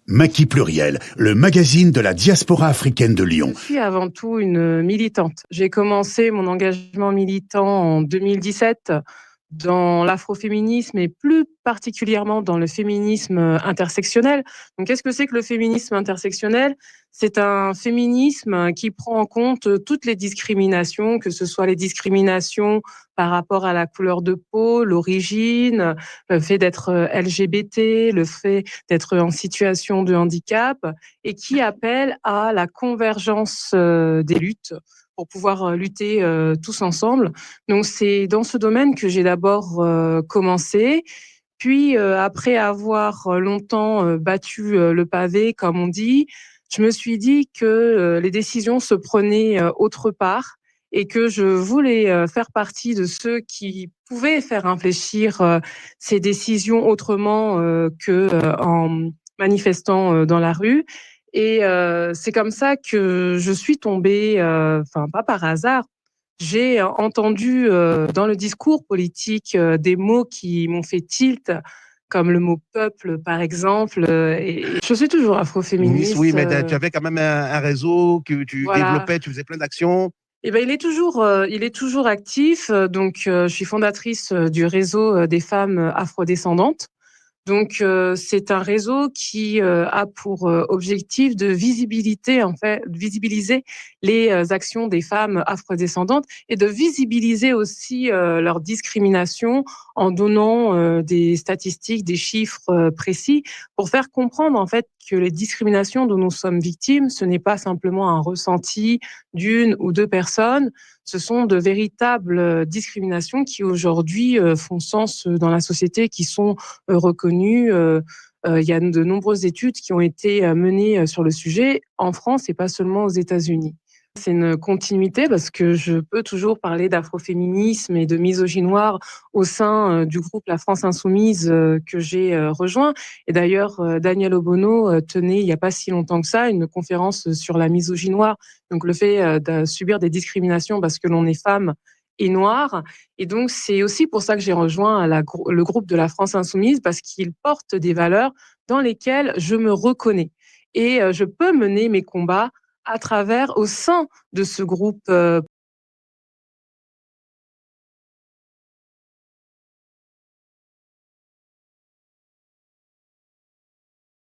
Maki Pluriel, le magazine de la diaspora africaine de Lyon. Je suis avant tout une militante. J'ai commencé mon engagement militant en 2017 dans l'afroféminisme et plus particulièrement dans le féminisme intersectionnel. Donc, qu'est-ce que c'est que le féminisme intersectionnel? C'est un féminisme qui prend en compte toutes les discriminations, que ce soit les discriminations par rapport à la couleur de peau, l'origine, le fait d'être LGBT, le fait d'être en situation de handicap, et qui appelle à la convergence des luttes pour pouvoir lutter tous ensemble. Donc c'est dans ce domaine que j'ai d'abord commencé. Puis après avoir longtemps battu le pavé, comme on dit, je me suis dit que les décisions se prenaient autre part et que je voulais faire partie de ceux qui pouvaient faire infléchir ces décisions autrement que en manifestant dans la rue. Et c'est comme ça que je suis tombée, enfin pas par hasard, j'ai entendu dans le discours politique des mots qui m'ont fait tilt, comme le mot peuple, par exemple. Et je suis toujours Miss, oui, afroféministe. mais tu avais quand même un réseau que tu Voilà. développais, tu faisais plein d'actions. Et ben, il est toujours actif. Donc, je suis fondatrice du réseau des femmes afrodescendantes. Donc, c'est un réseau qui a pour objectif de visibilité, en fait, de visibiliser les actions des femmes afrodescendantes et de visibiliser aussi leur discrimination en donnant des statistiques, des chiffres précis pour faire comprendre, en fait, que les discriminations dont nous sommes victimes, ce n'est pas simplement un ressenti d'une ou deux personnes, ce sont de véritables discriminations qui aujourd'hui font sens dans la société, qui sont reconnues. Il y a de nombreuses études qui ont été menées sur le sujet en France et pas seulement aux États-Unis. C'est une continuité parce que je peux toujours parler d'afroféminisme et de misogynie noire au sein du groupe La France Insoumise que j'ai rejoint. Et d'ailleurs, Daniel Obono tenait il n'y a pas si longtemps que ça une conférence sur la misogynie noire, donc le fait de subir des discriminations parce que l'on est femme et noire. Et donc, c'est aussi pour ça que j'ai rejoint le groupe de La France Insoumise, parce qu'il porte des valeurs dans lesquelles je me reconnais. Et je peux mener mes combats à travers, au sein de ce groupe